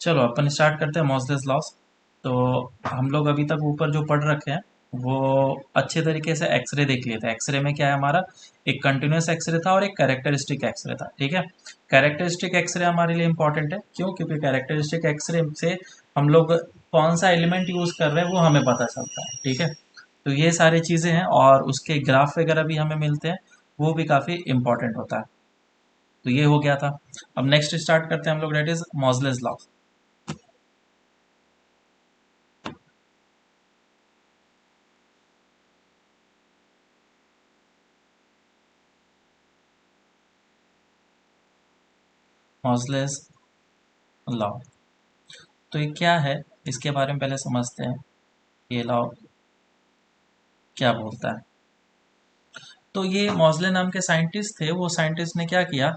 चलो अपन स्टार्ट करते हैं मॉसलेस लॉस। तो हम लोग अभी तक ऊपर जो पढ़ रखे हैं वो अच्छे तरीके से एक्सरे देख लिए थे। एक्सरे में क्या है हमारा, एक कंटिन्यूस एक्सरे था और एक कैरेक्टरिस्टिक एक्सरे था। ठीक है, कैरेक्टरिस्टिक एक्सरे हमारे लिए इंपॉर्टेंट है। क्यों? क्योंकि कैरेक्टरिस्टिक एक्सरे से हम लोग कौन सा एलिमेंट यूज कर रहे हैं वो हमें पता चलता है। ठीक है, तो ये सारी चीजें हैं और उसके ग्राफ वगैरह भी हमें मिलते हैं, वो भी काफी इंपॉर्टेंट होता है। तो ये हो गया था। अब नेक्स्ट स्टार्ट करते हैं हम लोग, डेट इज मॉसलेस लॉ। मॉसलेस लॉ तो ये क्या है, इसके बारे में पहले समझते हैं। ये लॉ क्या बोलता है? तो ये मॉसले नाम के साइंटिस्ट थे। वो साइंटिस्ट ने क्या किया,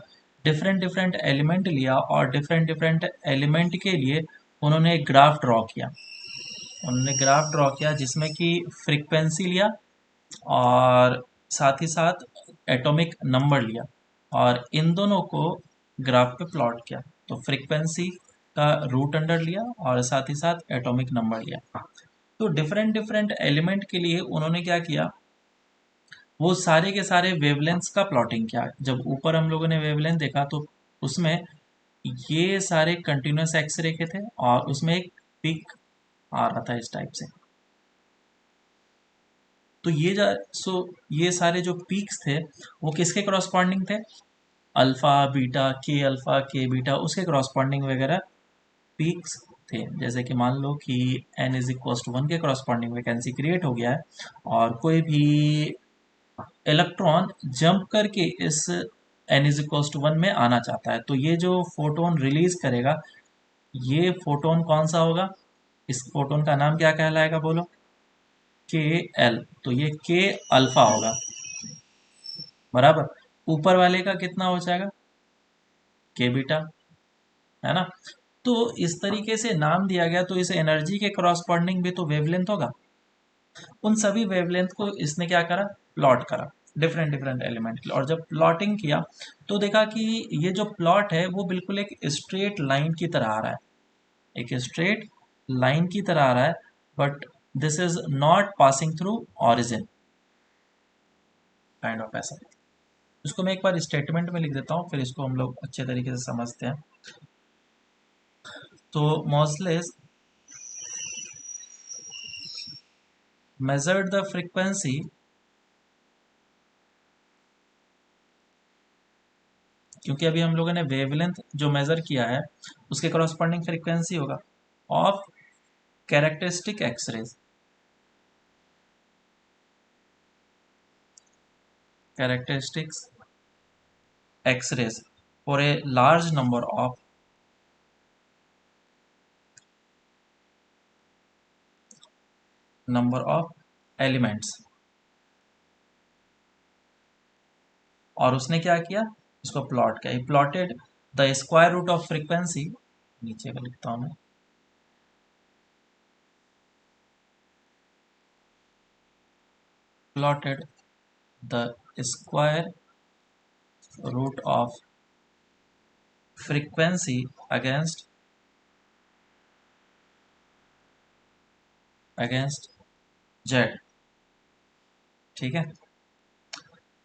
डिफरेंट डिफरेंट एलिमेंट लिया और डिफरेंट डिफरेंट एलिमेंट के लिए उन्होंने एक ग्राफ ड्रॉ किया। उन्होंने ग्राफ ड्रॉ किया जिसमें कि फ्रीक्वेंसी लिया और साथ ही साथ एटॉमिक नंबर लिया और इन दोनों को ग्राफ पे प्लॉट किया। तो फ्रीक्वेंसी का रूट अंडर लिया और साथ ही साथ एटॉमिक नंबर लिया। तो डिफरेंट डिफरेंट एलिमेंट के लिए उन्होंने क्या किया, वो सारे के सारे वेवलेंथ्स का प्लॉटिंग किया। जब ऊपर हम लोगों ने वेवलेंथ देखा तो उसमें ये सारे कंटिन्यूस एक्सरे के थे और उसमें एक पीक आ रहा था इस टाइप से। तो ये सारे जो पीक्स थे वो किसके करस्पॉन्डिंग थे? अल्फा बीटा, के बीटा, उसके करस्पॉन्डिंग वगैरह पीक्स थे। जैसे कि मान लो कि n इज इक्वल टू 1 के करस्पॉन्डिंग वैकेंसी क्रिएट हो गया है और कोई भी इलेक्ट्रॉन जंप करके इस n इज इक्वल टू 1 में आना चाहता है, तो ये जो फोटोन रिलीज करेगा, ये फोटोन कौन सा होगा? इस फोटोन का नाम क्या कहलाएगा बोलो? के एल। तो ये के अल्फा होगा, बराबर। ऊपर वाले का कितना हो जाएगा? के बीटा, है ना? तो इस तरीके से नाम दिया गया। तो इस एनर्जी के करस्पॉन्डिंग भी तो वेवलेंथ होगा। उन सभी वेवलेंथ को इसने क्या करा, प्लॉट करा डिफरेंट डिफरेंट एलिमेंट के लिए। और जब प्लॉटिंग किया तो देखा कि ये जो प्लॉट है वो बिल्कुल एक स्ट्रेट लाइन की तरह आ रहा है, एक स्ट्रेट लाइन की तरह आ रहा है। But this is not passing through origin, kind of ऐसा। इसको मैं एक बार स्टेटमेंट में लिख देता हूँ, फिर इसको हम लोग अच्छे तरीके से समझते हैं। तो मॉसलेस measured the frequency, क्योंकि अभी हम लोगों ने वेवलेंथ जो मेजर किया है उसके करस्पॉन्डिंग फ्रीक्वेंसी होगा, of characteristic X-rays, characteristics x-rays for a large number of elements। और उसने क्या किया, इसको प्लॉट किया। Plotted the square root of frequency, नीचे का लिखता हूं मैं, plotted the square root of frequency against against Z. ठीक है,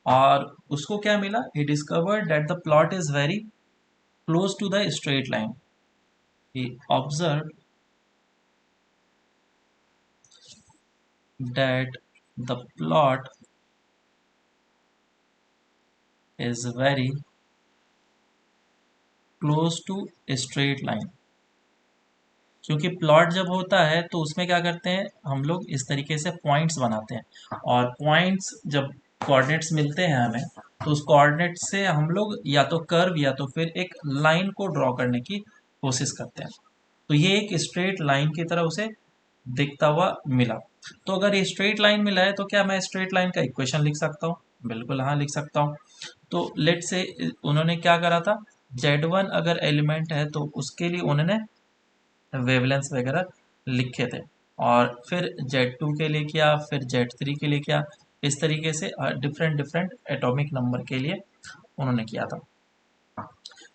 और उसको क्या मिला, he discovered that the plot is very close to the straight line. He observe that the plot is very close to a straight line। क्योंकि plot जब होता है तो उसमें क्या करते हैं हम लोग, इस तरीके से पॉइंट्स बनाते हैं और पॉइंट्स जब कोऑर्डिनेट्स मिलते हैं हमें, तो उस कोऑर्डिनेट से हम लोग या तो कर्व या तो फिर एक लाइन को ड्रॉ करने की कोशिश करते हैं। तो ये एक स्ट्रेट लाइन की तरह उसे दिखता हुआ मिला। तो अगर ये स्ट्रेट लाइन मिला है तो क्या मैं स्ट्रेट लाइन का इक्वेशन लिख सकता हूँ? बिल्कुल हाँ, लिख सकता हूँ। तो लेट से उन्होंने क्या करा था, Z1 अगर एलिमेंट है तो उसके लिए उन्होंने वेवलेंस वगैरह लिखे थे और फिर Z2 के लिए किया, फिर Z3 के लिए किया। इस तरीके से डिफरेंट डिफरेंट एटॉमिक नंबर के लिए उन्होंने किया था।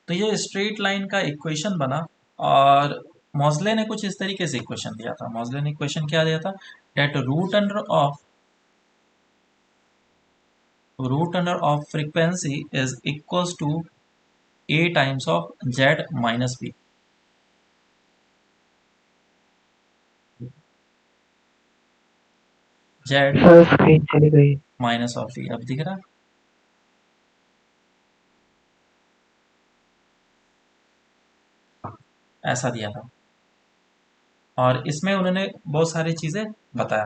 तो ये स्ट्रेट लाइन का इक्वेशन बना और मॉजले ने कुछ इस तरीके से इक्वेशन दिया था। मॉजले ने इक्वेशन क्या दिया था, that root under of frequency is equals to a times of z minus b। z sir screen चली गई। माइनस ऑफ b, अब दिख रहा, ऐसा दिया था। और इसमें उन्होंने बहुत सारी चीजें बताया।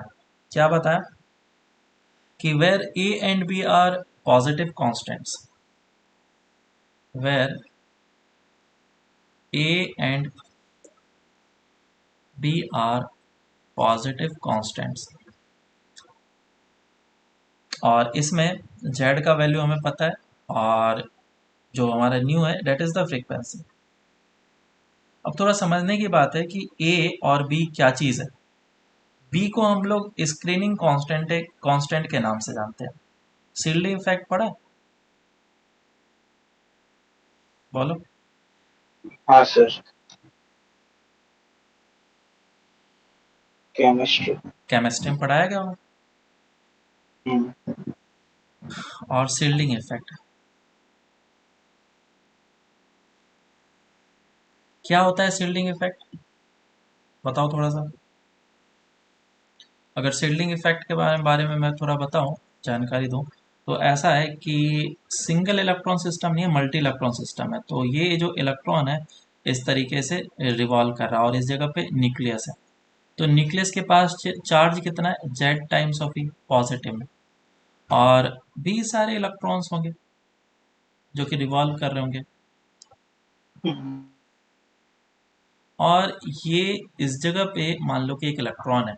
क्या बताया कि where a and b are positive constants, where a and b are positive constants, और इसमें z का वैल्यू हमें पता है, और जो हमारा न्यू है डेट इज द फ्रीक्वेंसी। अब थोड़ा समझने की बात है कि a और b क्या चीज़ है। b को हम लोग स्क्रीनिंग कांस्टेंट के नाम से जानते हैं। शील्डिंग इफेक्ट पढ़ा है? बोलो। हाँ सर, केमिस्ट्री। केमिस्ट्री में पढ़ाया गया होगा। और शील्डिंग इफेक्ट क्या होता है? शील्डिंग इफेक्ट बताओ थोड़ा सा। अगर शील्डिंग इफेक्ट के बारे में मैं थोड़ा बताऊं, जानकारी दूं, तो ऐसा है कि सिंगल इलेक्ट्रॉन सिस्टम नहीं है, मल्टी इलेक्ट्रॉन सिस्टम है। तो ये जो इलेक्ट्रॉन है इस तरीके से रिवॉल्व कर रहा है, और इस जगह पे न्यूक्लियस है। तो न्यूक्लियस के पास चार्ज कितना है, Z times of E, positive में। और भी सारे इलेक्ट्रॉन्स होंगे जो कि रिवॉल्व कर रहे होंगे। और ये इस जगह पे मान लो कि एक इलेक्ट्रॉन है,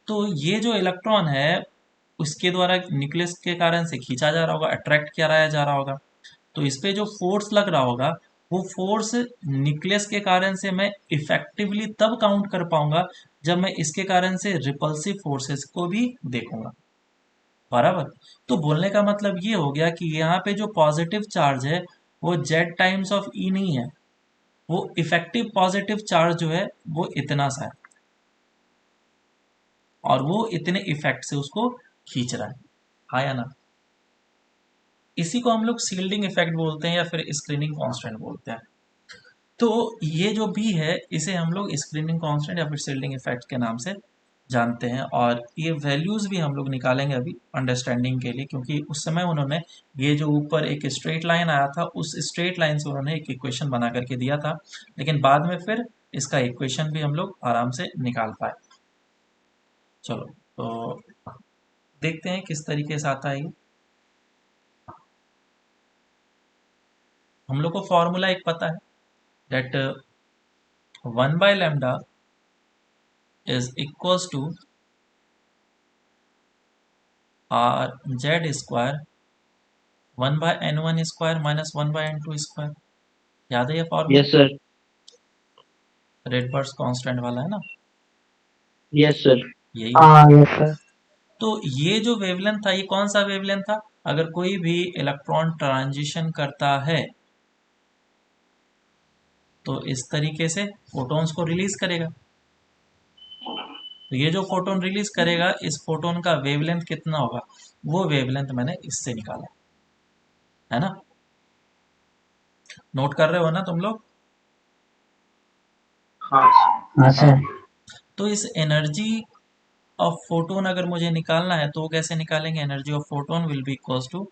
तो ये जो इलेक्ट्रॉन है उसके द्वारा न्यूक्लियस के कारण से खींचा जा रहा होगा, अट्रैक्ट किया जा रहा होगा। तो इस पे जो फोर्स लग रहा होगा वो फोर्स न्यूक्लियस के कारण से मैं इफेक्टिवली तब काउंट कर पाऊंगा जब मैं इसके कारण से रिपल्सिव फोर्सेस को भी देखूंगा। बराबर। तो बोलने का मतलब ये हो गया कि यहाँ पे जो पॉजिटिव चार्ज है वो जेड टाइम्स ऑफ ई नहीं है, वो इफेक्टिव पॉजिटिव चार्ज जो है वो इतना सा है, और वो इतने इफेक्ट से उसको खींच रहा है। हाँ या ना? इसी को हम लोग शील्डिंग इफेक्ट बोलते हैं या फिर स्क्रीनिंग कांस्टेंट बोलते हैं। तो ये जो बी है इसे हम लोग स्क्रीनिंग कांस्टेंट या फिर शील्डिंग इफेक्ट के नाम से जानते हैं। और ये वैल्यूज भी हम लोग निकालेंगे अभी अंडरस्टैंडिंग के लिए, क्योंकि उस समय उन्होंने ये जो ऊपर एक स्ट्रेट लाइन आया था उस स्ट्रेट लाइन से उन्होंने एक इक्वेशन बना करके दिया था, लेकिन बाद में फिर इसका इक्वेशन भी हम लोग आराम से निकाल पाए। चलो, तो देखते हैं किस तरीके से आता है ये। हम लोग को फॉर्मूला एक पता है, that 1 by lambda is equals to r z square 1 by n1 square minus 1 by n2 square। याद है ये फॉर्मूला? Yes sir. रेडबर्ग्स कांस्टेंट वाला है ना, यस सर। यही है। हाँ यस सर। तो ये जो वेवलेंथ था ये कौन सा वेवलेंथ था? अगर कोई भी इलेक्ट्रॉन ट्रांजिशन करता है तो इस तरीके से फोटॉन्स को रिलीज करेगा। तो ये जो फोटोन रिलीज करेगा इस फोटोन का वेवलेंथ कितना होगा, वो वेवलेंथ मैंने इससे निकाला है ना। नोट कर रहे हो ना तुम लोग? हाँ हाँ हाँ। सर। तो इस एनर्जी ऑफ फोटोन अगर मुझे निकालना है तो वो कैसे निकालेंगे? Energy of photon will be equals to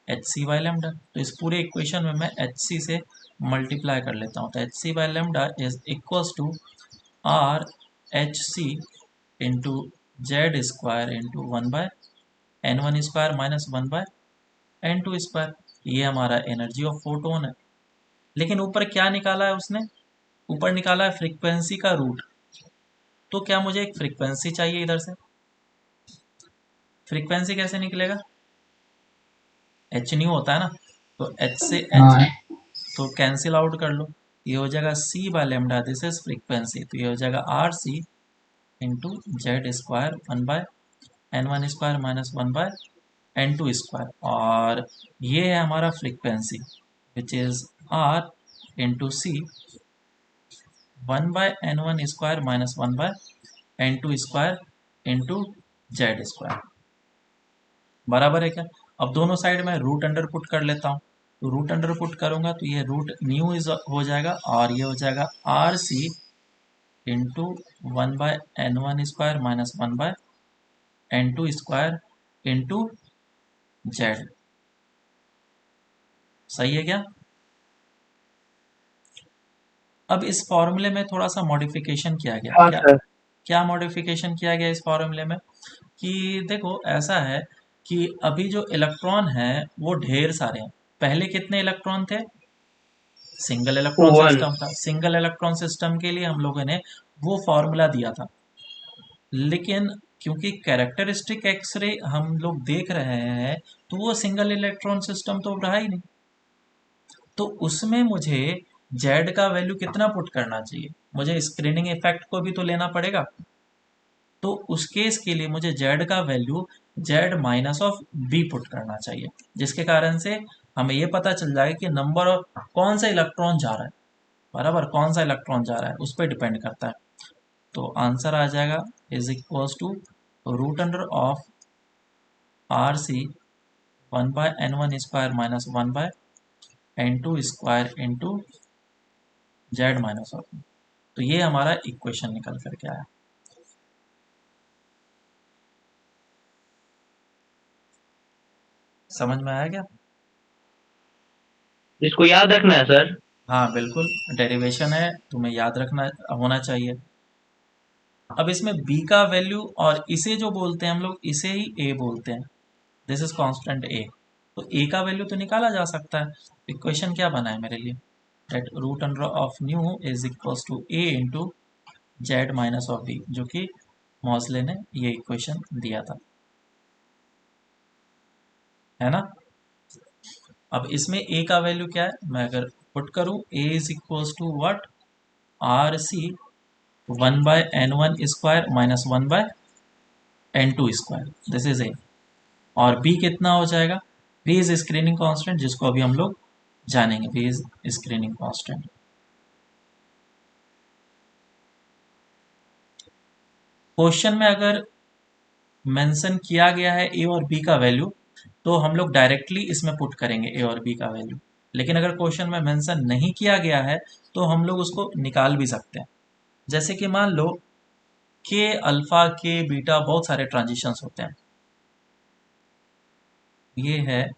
H C by lambda. तो इस पूरे इक्वेशन में मैं एच सी से मल्टीप्लाई कर लेता हूँ। तो H C by lambda is equals to R H C into Z square into one by N one square minus one by N two square. ये हमारा एनर्जी ऑफ फोटोन है। लेकिन ऊपर क्या निकाला है उसने? ऊपर निकाला है फ्रीक्वेंसी का रूट। तो क्या मुझे एक फ्रीक्वेंसी चाहिए इधर से? फ्रीक्वेंसी कैसे निकलेगा? एच न्यू होता है ना, तो एच से एच हाँ तो कैंसिल आउट कर लो। ये हो जाएगा C by lambda, this is frequency, तो ये हो जाएगा R C into Z square one by N one square minus one by N two square. और ये है हमारा frequency which is R into C 1/n1 square minus 1/n2 square into Z square, बराबर है क्या। अब दोनों साइड में रूट अंडर पुट कर लेता हूँ, तो रूट अंडर पुट करूंगा तो ये रूट न्यू इज हो जाएगा और ये हो जाएगा RC into 1/n1 square minus 1/n2 square into Z. सही है क्या। अब इस फॉर्मूले में थोड़ा सा मॉडिफिकेशन किया गया, हाँ क्या सर। क्या मॉडिफिकेशन किया गया इस फॉर्मूले में, कि देखो ऐसा है कि अभी जो इलेक्ट्रॉन है वो ढेर सारे हैं। पहले कितने इलेक्ट्रॉन थे, सिंगल इलेक्ट्रॉन वन। सिस्टम था। सिंगल इलेक्ट्रॉन सिस्टम के लिए हम लोगों ने वो फॉर्मूला दिया था, लेकिन क्योंकि कैरेक्टरिस्टिक एक्सरे हम लोग देख रहे हैं तो वो सिंगल इलेक्ट्रॉन सिस्टम तो रहा ही नहीं। तो उसमें मुझे जेड का वैल्यू कितना पुट करना चाहिए, मुझे स्क्रीनिंग इफेक्ट को भी तो लेना पड़ेगा। तो उस केस के लिए मुझे जेड का value Z minus of B put करना चाहिए, जिसके कारण से हमें ये पता चल जाएगा कि नंबर ऑफ कौन सा इलेक्ट्रॉन जा रहा है, बराबर कौन सा इलेक्ट्रॉन जा रहा है उस पर डिपेंड करता है। तो आंसर आ जाएगा is equals to root under of RC 1/n1 square minus 1/n2 square into Z minus of. तो ये हमारा इक्वेशन निकल करके आया। समझ में आया क्या। इसको याद रखना है सर। हाँ बिल्कुल, डेरिवेशन है, तुम्हें याद रखना होना चाहिए। अब इसमें b का वैल्यू, और इसे जो बोलते हैं हम लोग इसे ही a बोलते हैं, दिस इज कांस्टेंट a। तो a का वैल्यू तो निकाला जा सकता है। इक्वेशन क्या बना है मेरे लिए, that root under of nu is equals to a into Z minus of b, जो कि मॉसले ने ये इक्वेशन दिया था, है ना। अब इसमें a का वैल्यू क्या है, मैं अगर पुट करूं a is equals to what, RC 1/n1 square minus 1/n2 square, this is A. और b कितना हो जाएगा, b इज स्क्रीनिंग कांस्टेंट, जिसको अभी हम लोग जानेंगे, b is screening constant. Question में अगर मेंशन किया गया है a और b का वैल्यू, तो हम लोग डायरेक्टली इसमें पुट करेंगे a और b का वैल्यू। लेकिन अगर क्वेश्चन में मेंशन नहीं किया गया है तो हम लोग उसको निकाल भी सकते हैं। जैसे कि मान लो के अल्फा के बीटा बहुत सारे ट्रांजिशंस होते हैं, ये है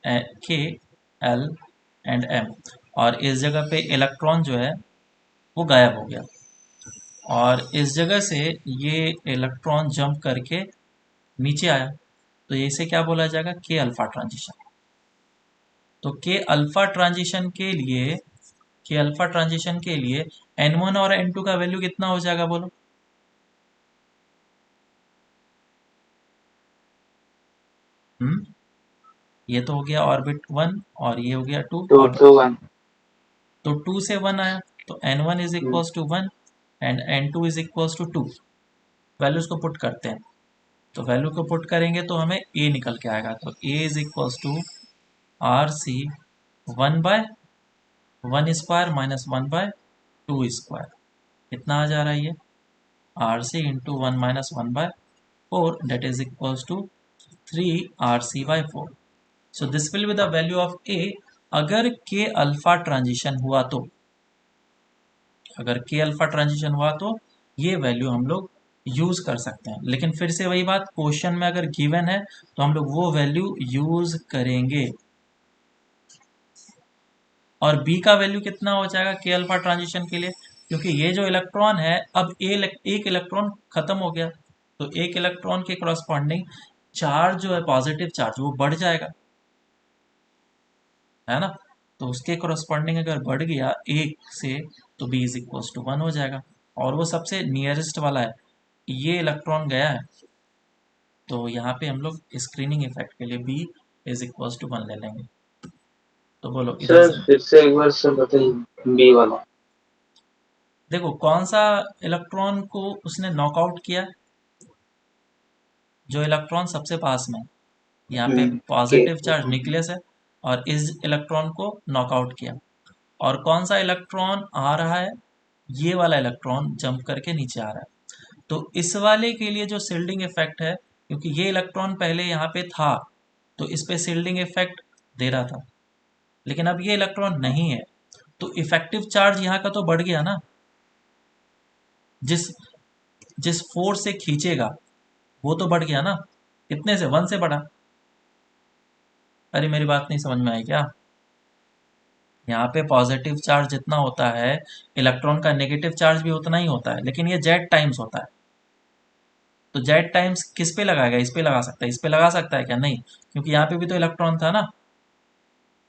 के एल एंड एम, और इस जगह पे इलेक्ट्रॉन जो है वो गायब हो गया, और इस जगह से ये इलेक्ट्रॉन जंप करके नीचे आया, तो इसे क्या बोला जाएगा, के अल्फा ट्रांजिशन। तो के अल्फा ट्रांजिशन के लिए n1 और n2 का वैल्यू कितना हो जाएगा बोलो। ये तो हो गया ऑर्बिट 1 और ये हो गया 2, टू और टू वन। तो 2 से 1 आया, तो n1 is equals to 1 and n2 is equals to 2। Values को पुट करते हैं, तो वैल्यू को पुट करेंगे तो हमें a निकल के आएगा, तो a is equals to RC 1/1 square minus 1/2 square. कितना आ जा रहा है ये, RC into 1 - 1/4, that is equals to 3RC/4। So this will be the value of A अगर के अल्फा ट्रांजिशन हुआ तो, ये वैल्यू हम लोग यूज कर सकते हैं। लेकिन फिर से वही बात, क्वेश्चन में अगर गिवन है तो हम लोग वो वैल्यू यूज करेंगे। और बी का वैल्यू कितना हो जाएगा के अल्फा ट्रांजिशन के लिए, क्योंकि ये जो इलेक्ट्रॉन है, अब एक इलेक्ट्रॉन खत्म हो गया, तो एक इलेक्ट्रॉन के करस्पॉन्डिंग चार्ज जो है, पॉजिटिव चार्ज, वो बढ़ जाएगा, है ना। तो उसके करस्पॉन्डिंग अगर बढ़ गया एक से, तो बी इज इक्वल्स टू 1 हो जाएगा। और वो सबसे नियरेस्ट वाला है, ये इलेक्ट्रॉन गया है, तो यहाँ पे हम लोग स्क्रीनिंग इफेक्ट के लिए बी इज इक्वल्स टू 1 ले लेंगे। तो बोलो इधर सर से, फिर से एक बार सर बताइए बी वाला। देखो कौन सा इलेक्ट्रॉन को उसने नॉकआउट किया, जो इलेक्ट्रॉन सबसे पास में है, यहाँ पे के पॉजिटिव चार्ज न्यूक्लियस है और इस इलेक्ट्रॉन को नॉकआउट किया। और कौन सा इलेक्ट्रॉन आ रहा है? ये वाला इलेक्ट्रॉन जंप करके नीचे आ रहा है। तो इस वाले के लिए जो शिल्डिंग इफेक्ट है, क्योंकि ये इलेक्ट्रॉन पहले यहाँ पे था तो इस पे शिल्डिंग इफेक्ट दे रहा था, लेकिन अब ये इलेक्ट्रॉन नहीं है, तो इफेक्टिव चार्ज यहाँ का तो बढ़ गया ना। जिस जिस फोर्स से खींचेगा वो तो बढ़ गया ना। कितने से? 1 से बढ़ा। अरे मेरी बात नहीं समझ में आई क्या? यहाँ पे पॉजिटिव चार्ज जितना होता है, इलेक्ट्रॉन का नेगेटिव चार्ज भी उतना ही होता है, लेकिन ये जेड टाइम्स होता है। तो जेड टाइम्स किस पे लगाएगा? इस पे लगा सकता है। इस पे लगा सकता है क्या? नहीं, क्योंकि यहाँ पे भी तो इलेक्ट्रॉन था ना।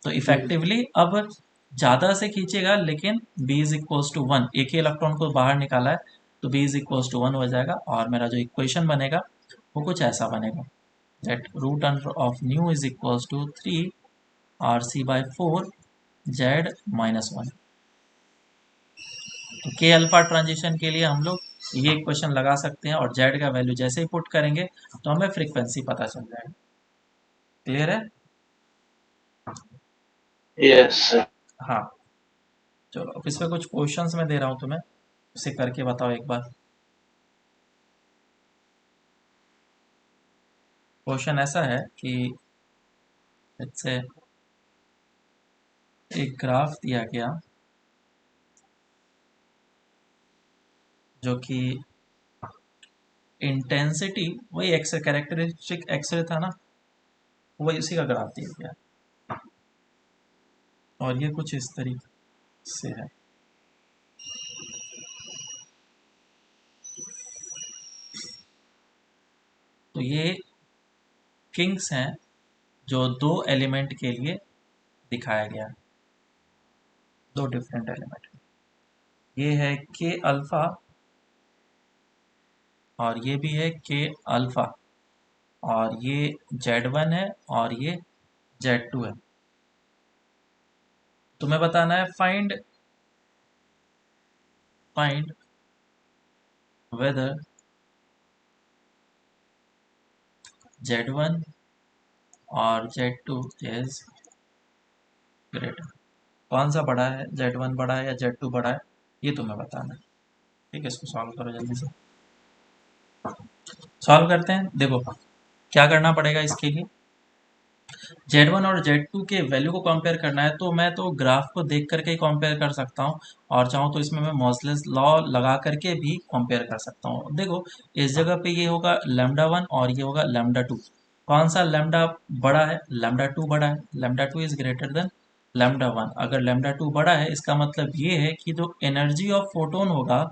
तो इफेक्टिवली अब ज़्यादा से खींचेगा, लेकिन b इज इक्वल्स टू 1, एक ही इलेक्ट्रॉन को बाहर निकाला है, तो b इज इक्वल्स टू 1 हो जाएगा। और मेरा जो इक्वेशन बनेगा वो कुछ ऐसा बनेगा, that root under of nu is equals to 3 RC/4 Z minus 1। तो के अल्फा ट्रांजिशन के लिए हम लोग ये इक्वेशन लगा सकते हैं, और जेड का वैल्यू जैसे ही पुट करेंगे तो हमें फ्रीक्वेंसी पता चल जाएगा। क्लियर है? Yes sir. हाँ, चलो अब इस पे कुछ क्वेश्चंस मैं दे रहा हूँ तुम्हें, उसे करके बताओ एक बार। क्वेश्चन ऐसा है कि इससे एक ग्राफ दिया गया जो कि इंटेंसिटी, वही एक्सरे कैरेक्टरिस्टिक एक्सरे था ना, वही उसी का ग्राफ दिया गया, और ये कुछ इस तरीके से है। तो ये किंग्स हैं जो दो एलिमेंट के लिए दिखाया गया है, दो डिफरेंट एलिमेंट। ये है के अल्फा और ये भी है के अल्फा, और ये Z1 है और ये Z2 है। तुम्हें बताना है फाइंड वेदर Z1 और Z2 इज ग्रेटर। कौन सा बड़ा है? Z1 बड़ा है या Z2 बड़ा है, ये तुम्हें बताना है। ठीक है, इसको सॉल्व करो जल्दी से। सॉल्व करते हैं। देखो क्या करना पड़ेगा इसके लिए। Z1 और Z2 के वैल्यू को कंपेयर करना है, तो मैं तो ग्राफ को देख करके ही कंपेयर कर सकता हूँ, और चाहूँ तो इसमें मैं मॉसलेस लॉ लगा करके भी कंपेयर कर सकता हूँ। देखो इस जगह पे ये होगा λ1 और ये होगा λ2। कौन सा लैम्डा बड़ा है? λ2 बड़ा है। λ2 इज ग्रेटर देन λ1। अगर λ2 बड़ा है, इसका मतलब ये है कि जो एनर्जी ऑफ फोटोन होगा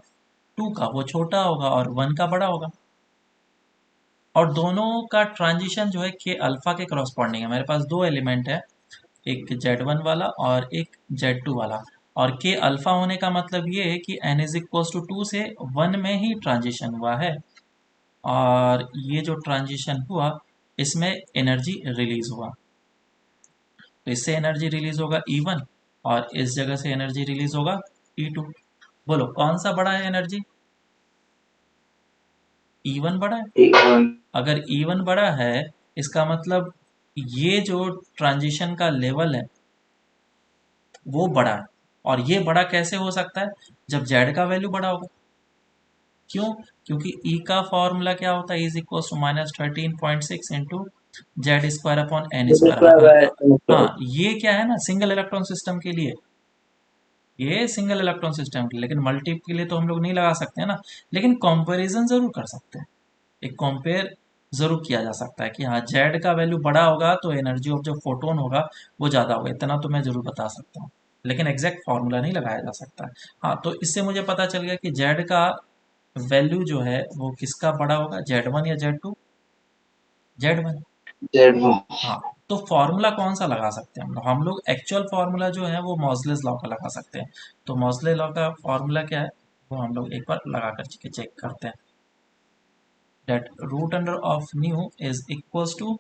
2 का, वो छोटा होगा और 1 का बड़ा होगा। और दोनों का ट्रांजिशन जो है के अल्फा के करस्पॉन्डिंग है। मेरे पास दो एलिमेंट है, एक Z1 वाला और एक Z2 वाला, और के अल्फा होने का मतलब ये है कि n इज इक्वल्स टू 2 से 1 में ही ट्रांजिशन हुआ है, और ये जो ट्रांजिशन हुआ इसमें एनर्जी रिलीज हुआ। तो इससे एनर्जी रिलीज होगा E1 और इस जगह से एनर्जी रिलीज होगा E2। बोलो कौन सा बड़ा है एनर्जी? E1 बड़ा है। ठीक है। अगर E1 बड़ा है, इसका मतलब ये जो ट्रांजिशन का लेवल है वो बड़ा है। और ये बड़ा कैसे हो सकता है? जब जेड का वैल्यू बड़ा होगा। क्यों? क्योंकि ई का फॉर्मूला क्या होता है? Is equal to -13.6 into Z square upon N square. हाँ, ये क्या है ना, सिंगल इलेक्ट्रॉन सिस्टम के लिए, ये सिंगल इलेक्ट्रॉन सिस्टम के लिए, लेकिन मल्टी के लिए तो हम लोग नहीं लगा सकते हैं ना। लेकिन कंपैरिजन जरूर कर सकते हैं, एक कंपेयर जरूर किया जा सकता है कि हाँ जेड का वैल्यू बड़ा होगा तो एनर्जी ऑफ जो फोटोन होगा वो ज़्यादा होगा। इतना तो मैं जरूर बता सकता हूँ, लेकिन एग्जैक्ट फॉर्मूला नहीं लगाया जा सकता। हाँ, तो इससे मुझे पता चल गया कि जेड का वैल्यू जो है वो किसका बड़ा होगा, Z1 या Z2? Z1। Z1। हाँ, तो फॉर्मूला कौन सा लगा सकते हैं हम लोग? एक्चुअल फॉर्मूला जो है वो मॉसलेस लॉ का लगा सकते हैं। तो मॉसले लॉ का फॉर्मूला क्या है वो हम लोग एक बार लगा कर चेक करते हैं। that root under of nu is equals to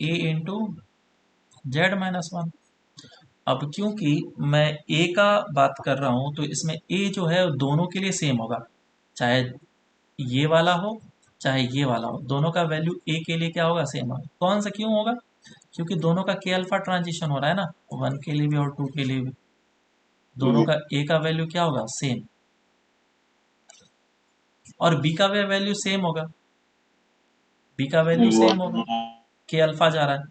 a into z minus 1। अब क्योंकि मैं a का बात कर रहा हूं तो इसमें a जो है दोनों के लिए सेम होगा, चाहे ये वाला हो चाहे ये वाला हो, दोनों का वैल्यू ए के लिए क्या होगा, सेम होगा। कौन सा क्यों होगा, क्योंकि दोनों का के अल्फा ट्रांजिशन हो रहा है ना, 1 के लिए भी और 2 के लिए भी, दोनों का ए का वैल्यू क्या होगा, सेम, और बी का वैल्यू सेम होगा, बी का वैल्यू सेम होगा, के अल्फा जा रहा है,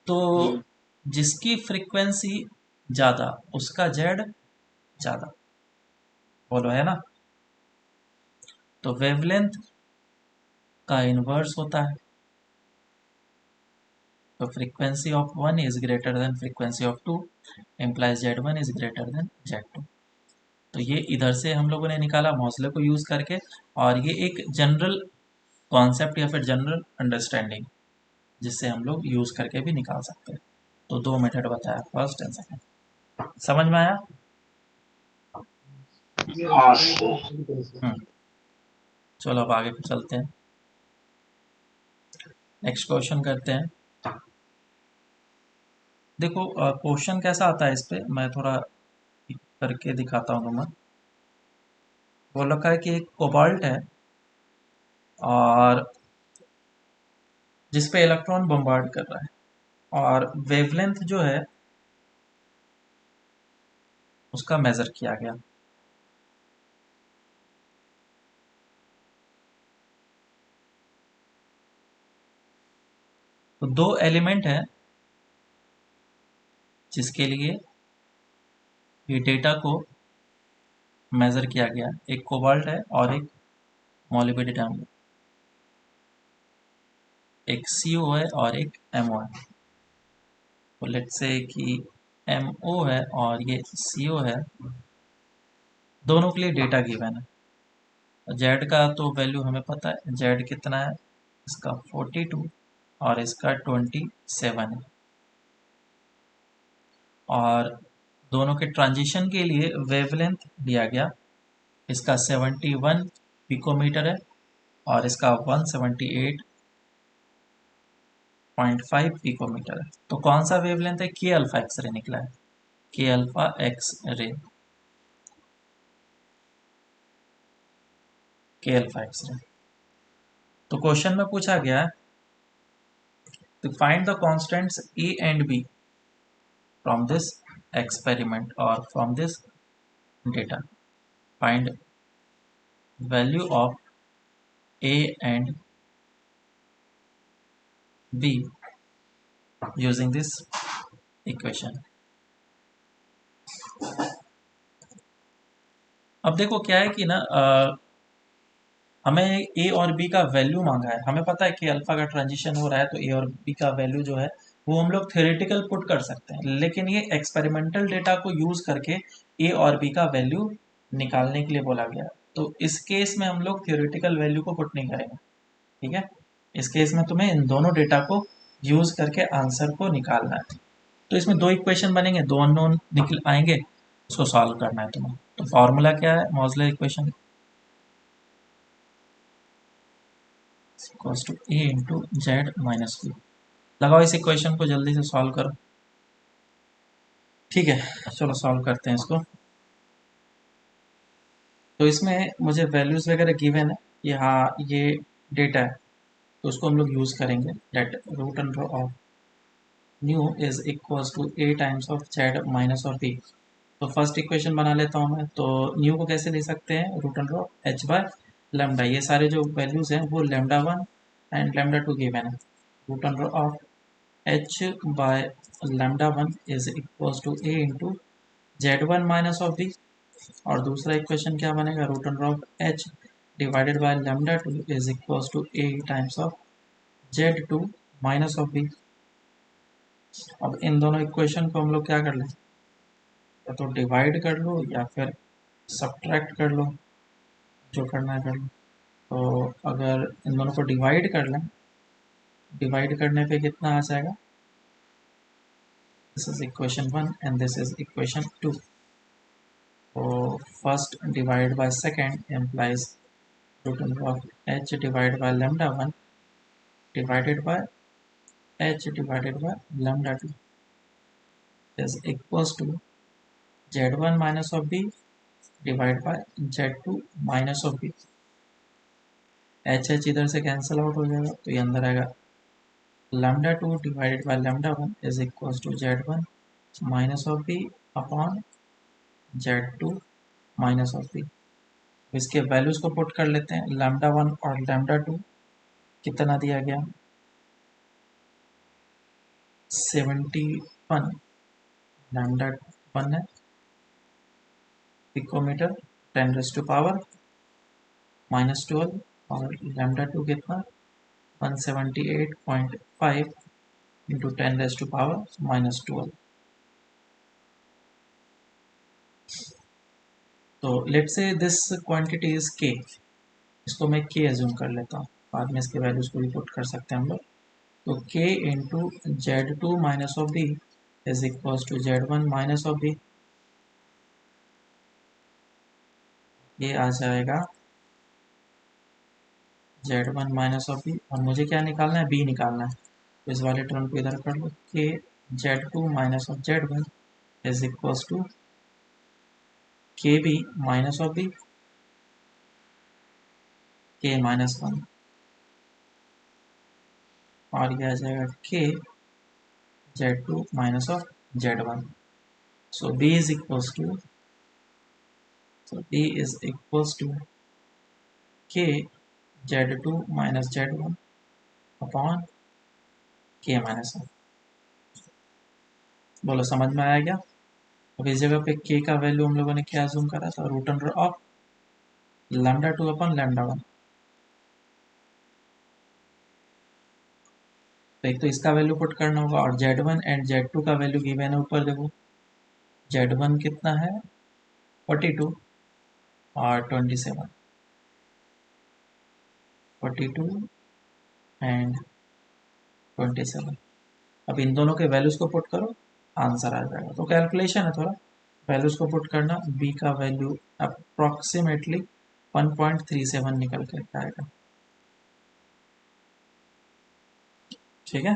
तो जिसकी फ्रीक्वेंसी ज्यादा उसका जेड ज्यादा, बोलो है ना। तो वेवलेंथ का इनवर्स होता है, तो frequency of one is greater than frequency of two, implies Z one is greater than Z two. तो ये इधर से हम लोगों ने निकाला मॉसले को यूज करके, और ये एक जनरल कॉन्सेप्ट या फिर जनरल अंडरस्टैंडिंग जिससे हम लोग यूज करके भी निकाल सकते हैं। तो दो मेथड बताया, फर्स्ट एंड सेकंड, समझ में आया। हाँ सर। हम्म, चलो अब आगे चलते हैं, नेक्स्ट क्वेश्चन करते हैं। देखो क्वेश्चन कैसा आता है इस पे, मैं थोड़ा करके दिखाता हूँ तुम्हें। बोल रखा है कि एक कोबाल्ट है और जिस पे इलेक्ट्रॉन बम्बार्ड कर रहा है, और वेवलेंथ जो है उसका मेजर किया गया। तो दो एलिमेंट है जिसके लिए ये डेटा को मेजर किया गया, एक कोबाल्ट है और एक मोलिब्डेनम है, एक CO है और एक MO है। तो लेट्स से कि MO है और ये CO है, दोनों के लिए डेटा गिवन है। जेड का तो वैल्यू हमें पता है, जेड कितना है, इसका 42 और इसका 27 है, और दोनों के ट्रांजिशन के लिए वेवलेंथ दिया गया, इसका 71 पिकोमीटर है और इसका 178.5 पिकोमीटर है। तो कौन सा वेवलेंथ है, के अल्फा एक्स रे निकला है, के अल्फा एक्स रे, के अल्फा एक्स रे। तो क्वेश्चन में पूछा गया है to find the constants A and B from this experiment or from this data. Find value of A and B using this equation. अब देखो क्या है कि ना हमें ए और बी का वैल्यू मांगा है, हमें पता है कि अल्फा का ट्रांजिशन हो रहा है, तो ए और बी का वैल्यू जो है वो हम लोग थ्योरेटिकल पुट कर सकते हैं, लेकिन ये एक्सपेरिमेंटल डेटा को यूज करके ए और बी का वैल्यू निकालने के लिए बोला गया। तो इस केस में हम लोग थ्योरेटिकल वैल्यू को पुट नहीं करेंगे, ठीक है। इस केस में तुम्हें इन दोनों डेटा को यूज करके आंसर को निकालना है। तो इसमें दो इक्वेशन बनेंगे, दो अननोन निकल आएंगे, उसको सॉल्व करना है तुम्हें। तो फॉर्मूला क्या है, Moseley equation equals to A into Z minus B. लगाओ इस इक्वेशन को, जल्दी से सॉल्व करो। ठीक है, चलो सॉल्व करते हैं इसको। तो इसमें मुझे वैल्यूज वगैरह गिवन है, यहाँ ये डेटा है, तो उसको हम लोग यूज करेंगे। Let root under of nu is equals to A times of Z minus of B. तो फर्स्ट इक्वेशन बना लेता हूँ मैं। तो न्यू को कैसे ले सकते हैं, root under of H by lambda. ये सारे जो वैल्यूज हैं वो lambda one and lambda two given है। Root under of H by lambda one is equals to A into Z one minus of B. और दूसरा इक्वेशन क्या बनेगा, root under of H divided by lambda two is equals to A times of Z two minus of B. अब इन दोनों equation को हम लोग क्या कर लें, या तो डिवाइड कर लो या फिर सब्ट्रैक्ट कर लो, जो करना है कर लो। तो अगर इन दोनों को डिवाइड कर लें, डिवाइड करने पे कितना आ जाएगा, this is equation one and this is equation two. तो first divide by second implies root under of h divided by lambda 1 divided by h divided by lambda 2 is equals to z1 minus of b divided by z2 minus of b। H H इधर से cancel out हो जाएगा, तो ये अंदर आएगा lambda two divided by lambda one is equal to Z one minus of B upon Z two minus of B. इसके values को पुट कर लेते हैं, लैम्डा वन और लैम्डा टू कितना दिया गया 71, लैम्डा वन है पिकोमीटर 10⁻² -12 और लैम्डा टू कितना 178.5 इंटू 10⁻−12। तो लेट से दिस क्वांटिटी इज के, इसको मैं के एज्यूम कर लेता हूँ, बाद में इसके वैल्यूज को भी पुट कर सकते हैं हम लोग। तो K into Z two minus of B is equal to Z one minus of B, ये आ जाएगा Z one minus of B, और मुझे क्या निकालना है बी निकालना है, तो इस वाले टर्म को इधर कर लो, K Z two minus of Z one is equal to K B minus of B K minus one, और यह आ जाएगा K Z two minus of Z one. So B is equals to, so b is equals to k z2 minus z1 upon k minus one. बोलो समझ में आया क्या? अब इस जगह पे k का वैल्यू हम लोगों ने क्या अज्यूम करा था, root under of lambda two upon lambda one. तो एक तो इसका वैल्यू पुट करना होगा, और z1 एंड z2 का वैल्यू गिवन है ऊपर देखो, z1 कितना है 42 और 27, 42 एंड 27। अब इन दोनों के वैल्यूज को पुट करो, आंसर आ जाएगा। तो कैलकुलेशन है थोड़ा, वैल्यूज को पुट करना, b का वैल्यू अप्रोक्सीमेटली 1.37 निकल कर आएगा, ठीक है।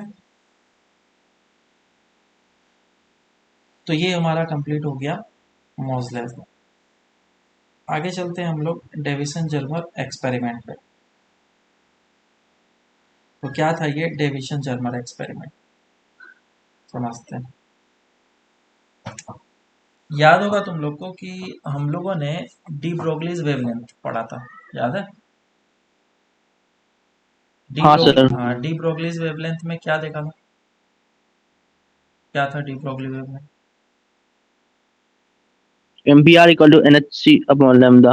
तो ये हमारा कंप्लीट हो गया मोज़लेस में। आगे चलते हैं हम लोग डेविसन जर्मर एक्सपेरिमेंट पे। तो क्या था ये डेविसन जर्मर एक्सपेरिमेंट, समझते हैं। याद होगा तुम लोग को कि हम लोगों ने डी ब्रोगलीज वेवलेंथ पढ़ा था, याद है? हाँ सर। डी ब्रोगलीज वेवलेंथ में क्या देखा था, क्या था de Broglie wavelength? MBR equal to NHC upon lambda.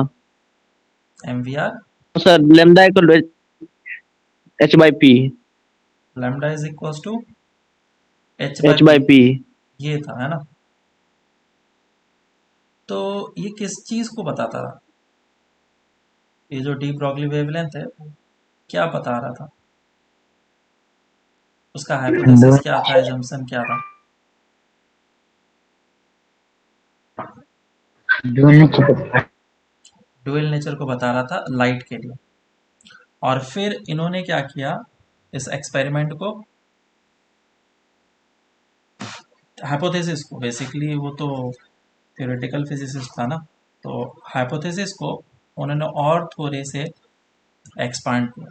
M V R sir lambda equal to H/P। Lambda is equal to H by P, H/P। ये था है ना। तो ये किस चीज को बताता था, ये जो डी ब्रोगली वेवलेंथ है क्या बता रहा था, उसका हाइपोथेसिस क्या था, एजम्पशन क्या था? ड्यूअल नेचर को बता रहा था लाइट के लिए। और फिर इन्होंने क्या किया, इस एक्सपेरिमेंट को, हाइपोथेसिस को, बेसिकली वो तो थ्योरेटिकल फिजिसिस्ट था ना, तो हाइपोथेसिस को उन्होंने और थोड़े से एक्सपांड किया।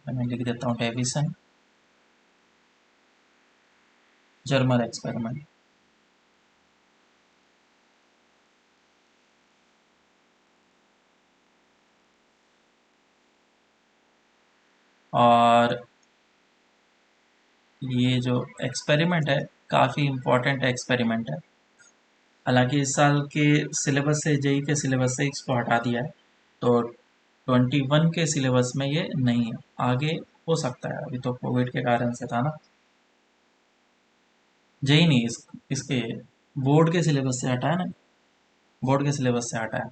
मैं लिख देता हूँ डेविसन जर्मर एक्सपेरिमेंट। और ये जो एक्सपेरिमेंट है काफ़ी इम्पोर्टेंट एक्सपेरिमेंट है, हालांकि इस साल के सिलेबस से, जेई के सिलेबस से इसको हटा दिया है, तो 21 के सिलेबस में ये नहीं है, आगे हो सकता है, अभी तो कोविड के कारण से था ना। जेई नहीं, इसके बोर्ड के सिलेबस से हटा है ना, बोर्ड के सिलेबस से हटा है।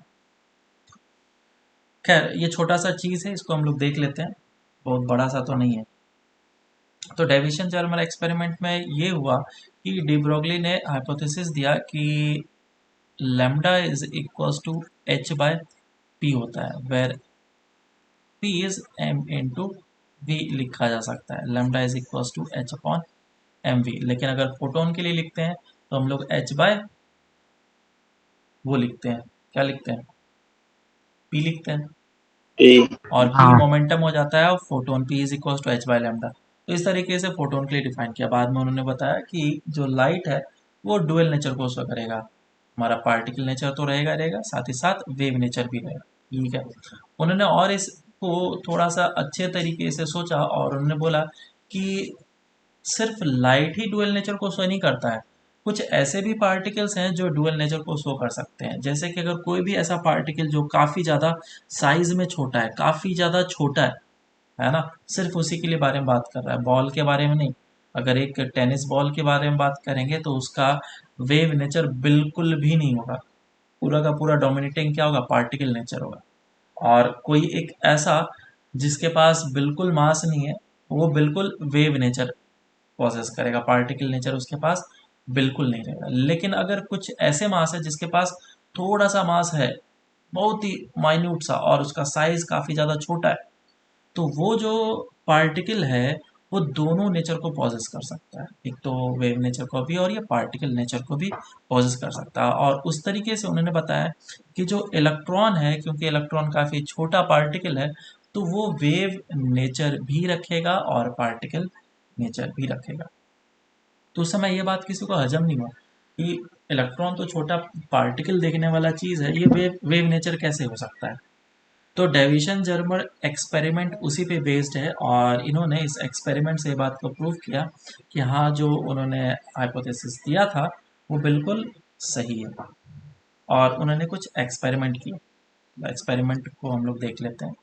खैर ये छोटा सा चीज़ है, इसको हम लोग देख लेते हैं, बहुत बड़ा सा तो नहीं है। तो डेविसन जर्मर एक्सपेरिमेंट में ये हुआ कि डी ब्रोगली ने हाइपोथेसिस दिया कि lambda is equals to H by P होता है, where P is M into V लिखा जा सकता है, lambda is equals to H upon M V. लेकिन अगर फोटोन के लिए लिखते हैं तो हम लोग एच बाय वो लिखते हैं, क्या लिखते हैं, पी लिखते हैं। ए, और पी हाँ मोमेंटम हो जाता है photon, P is equal to H by lambda. तो इस तरीके से फोटोन के लिए डिफाइन किया। बाद में उन्होंने बताया कि जो लाइट है वो डुअल नेचर को शो करेगा। हमारा पार्टिकल नेचर तो रहेगा रहेगा, साथ ही साथ वेव नेचर भी रहेगा। ठीक है, उन्होंने और इसको थोड़ा सा अच्छे तरीके से सोचा और उन्होंने बोला कि सिर्फ लाइट ही डुअल नेचर को शो नहीं करता है, कुछ ऐसे भी पार्टिकल्स हैं जो डुअल नेचर को शो कर सकते हैं। जैसे कि अगर कोई भी ऐसा पार्टिकल जो काफ़ी ज़्यादा साइज में छोटा है, काफ़ी ज़्यादा छोटा है ना, सिर्फ उसी के लिए बारे में बात कर रहा है, बॉल के बारे में नहीं। अगर एक टेनिस बॉल के बारे में बात करेंगे तो उसका वेव नेचर बिल्कुल भी नहीं होगा, पूरा का पूरा डोमिनेटिंग क्या होगा, पार्टिकल नेचर होगा। और कोई एक ऐसा जिसके पास बिल्कुल मास नहीं है, वो बिल्कुल वेव नेचर पॉसेस करेगा, पार्टिकल नेचर उसके पास बिल्कुल नहीं रहेगा। लेकिन अगर कुछ ऐसे मास है जिसके पास थोड़ा सा मास है, बहुत ही माइन्यूट सा, और उसका साइज काफ़ी ज़्यादा छोटा है, तो वो जो पार्टिकल है वो दोनों नेचर को पॉजेस कर सकता है, एक तो वेव नेचर को भी और ये पार्टिकल नेचर को भी पॉजेस कर सकता है। और उस तरीके से उन्होंने बताया कि जो इलेक्ट्रॉन है, क्योंकि इलेक्ट्रॉन काफ़ी छोटा पार्टिकल है, तो वो वेव नेचर भी रखेगा और पार्टिकल नेचर भी रखेगा। तो उस समय ये बात किसी को हजम नहीं हुआ कि इलेक्ट्रॉन तो छोटा पार्टिकल देखने वाला चीज़ है, ये वेव नेचर कैसे हो सकता है। तो डेविशन जर्मर एक्सपेरिमेंट उसी पे बेस्ड है और इन्होंने इस एक्सपेरिमेंट से ये बात को प्रूव किया कि हाँ, जो उन्होंने हाइपोथेसिस दिया था वो बिल्कुल सही है। और उन्होंने कुछ एक्सपेरिमेंट किए, एक्सपेरिमेंट को हम लोग देख लेते हैं।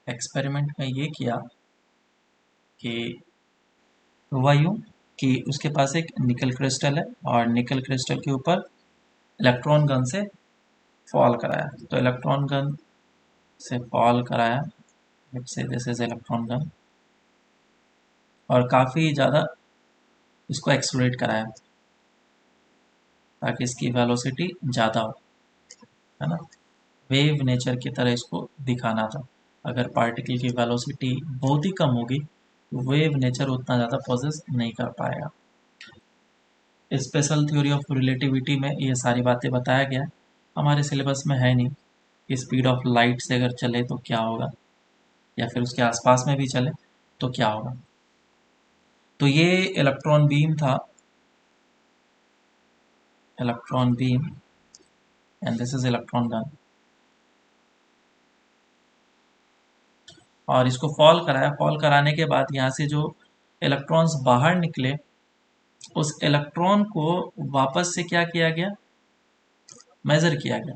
एक्सपेरिमेंट में ये किया कि हुआ यूँ कि उसके पास एक निकल क्रिस्टल है और निकल क्रिस्टल के ऊपर इलेक्ट्रॉन गन से फॉल कराया। तो इलेक्ट्रॉन गन से फॉल कराया, let's say this is electron gun, और काफ़ी ज़्यादा इसको एक्सप्लोरेट कराया ताकि इसकी वेलोसिटी ज़्यादा हो, है ना, वेव नेचर की तरह इसको दिखाना था। अगर पार्टिकल की वेलोसिटी बहुत ही कम होगी तो वेव नेचर उतना ज़्यादा पॉसेस नहीं कर पाएगा। स्पेशल थ्योरी ऑफ रिलेटिविटी में ये सारी बातें बताया गया, हमारे सिलेबस में है नहीं कि स्पीड ऑफ लाइट से अगर चले तो क्या होगा, या फिर उसके आसपास में भी चले तो क्या होगा। तो ये इलेक्ट्रॉन बीम था, electron beam, and this is electron gun. और इसको फॉल कराया, फॉल कराने के बाद यहाँ से जो इलेक्ट्रॉन्स बाहर निकले, उस इलेक्ट्रॉन को वापस से क्या किया गया, मेजर किया गया,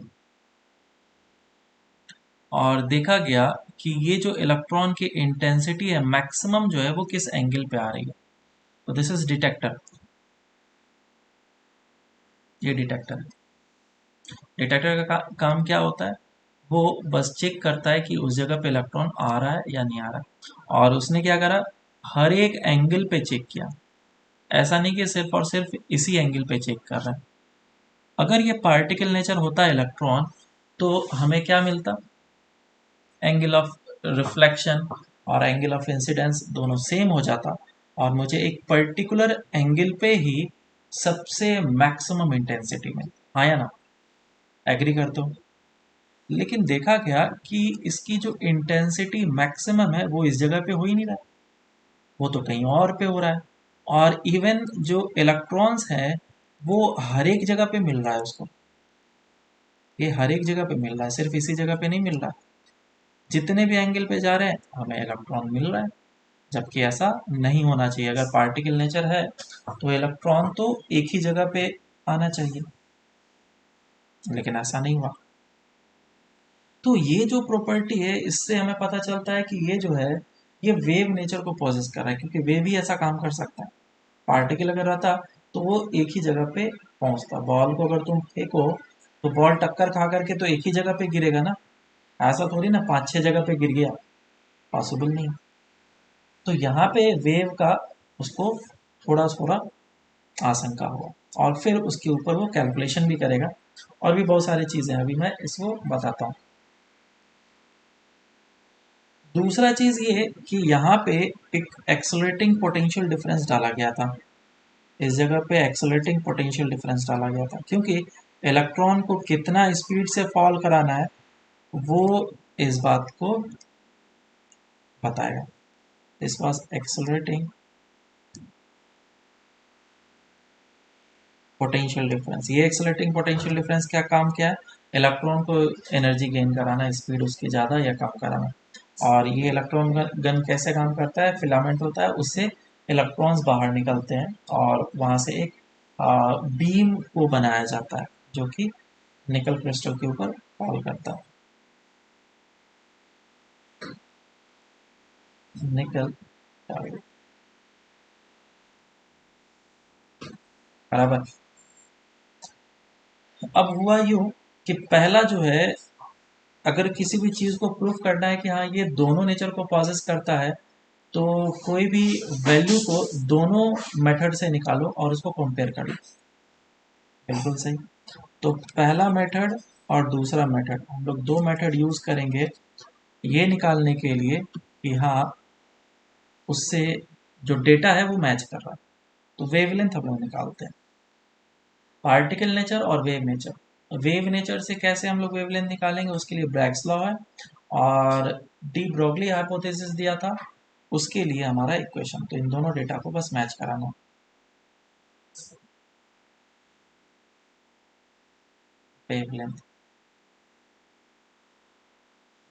और देखा गया कि ये जो इलेक्ट्रॉन की इंटेंसिटी है मैक्सिमम जो है वो किस एंगल पे आ रही है। तो दिस इज डिटेक्टर, ये डिटेक्टर है। डिटेक्टर का काम क्या होता है, वो बस चेक करता है कि उस जगह पे इलेक्ट्रॉन आ रहा है या नहीं आ रहा है। और उसने क्या करा, हर एक एंगल पे चेक किया, ऐसा नहीं कि सिर्फ और सिर्फ इसी एंगल पे चेक कर रहा है। अगर ये पार्टिकल नेचर होता है इलेक्ट्रॉन, तो हमें क्या मिलता, एंगल ऑफ रिफ्लेक्शन और एंगल ऑफ इंसिडेंस दोनों सेम हो जाता, और मुझे एक पर्टिकुलर एंगल पे ही सबसे मैक्सिमम इंटेंसिटी में, हाँ या ना, एग्री करते हो। लेकिन देखा गया कि इसकी जो इंटेंसिटी मैक्सिमम है वो इस जगह पे हो ही नहीं रहा है, वो तो कहीं और पे हो रहा है। और इवन जो इलेक्ट्रॉन्स हैं वो हर एक जगह पे मिल रहा है उसको, ये हर एक जगह पे मिल रहा है, सिर्फ इसी जगह पे नहीं मिल रहा। जितने भी एंगल पे जा रहे हैं हमें इलेक्ट्रॉन मिल रहा है, जबकि ऐसा नहीं होना चाहिए। अगर पार्टिकल नेचर है तो इलेक्ट्रॉन तो एक ही जगह पे आना चाहिए, लेकिन ऐसा नहीं हुआ। तो ये जो प्रॉपर्टी है इससे हमें पता चलता है कि ये जो है ये वेव नेचर को पॉजेस कर रहा है, क्योंकि वेव ही ऐसा काम कर सकता है। पार्टिकल अगर रहता तो वो एक ही जगह पे पहुंचता। बॉल को अगर तुम फेंको तो बॉल टक्कर खा करके तो एक ही जगह पे गिरेगा ना, ऐसा थोड़ी ना पांच छह जगह पे गिर गया, पॉसिबल नहीं। तो यहाँ पे वेव का उसको थोड़ा थोड़ा आशंका होगा, और फिर उसके ऊपर वो कैलकुलेशन भी करेगा, और भी बहुत सारी चीज़ें हैं, अभी मैं इसको बताता हूँ। दूसरा चीज़ ये है कि यहाँ पे एक एक्सेलरेटिंग पोटेंशियल डिफरेंस डाला गया था, इस जगह पे एक्सेलरेटिंग पोटेंशियल डिफरेंस डाला गया था, क्योंकि इलेक्ट्रॉन को कितना स्पीड से फॉल कराना है वो इस बात को बताएगा। This was accelerating potential difference. ये एक्सेलरेटिंग पोटेंशियल डिफरेंस क्या काम किया है? इलेक्ट्रॉन को एनर्जी गेन कराना, स्पीड उसकी ज़्यादा या कम कराना। और ये इलेक्ट्रॉन गन कैसे काम करता है? फिलामेंट होता है, उससे इलेक्ट्रॉन्स बाहर निकलते हैं और वहाँ से एक बीम को बनाया जाता है जो कि निकल क्रिस्टल के ऊपर फॉल करता है। निकल बराबर। अब हुआ यूं कि पहला जो है, अगर किसी भी चीज़ को प्रूफ करना है कि हाँ ये दोनों नेचर को पॉजेस करता है, तो कोई भी वैल्यू को दोनों मेथड से निकालो और उसको कंपेयर कर लो। बिल्कुल सही। तो पहला मेथड और दूसरा मेथड, हम लोग दो मेथड यूज करेंगे ये निकालने के लिए कि हाँ उससे जो डेटा है वो मैच कर रहा है। तो वेवलेंथ हम लोग निकालते हैं, पार्टिकल नेचर और वेव नेचर। वेव नेचर से कैसे हम लोग वेवलेंथ निकालेंगे, उसके लिए ब्रैग्स लॉ है और डी ब्रोगली हाइपोथेसिस दिया था, उसके लिए हमारा इक्वेशन। तो इन दोनों डेटा को बस मैच कराना। वेवलेंथ,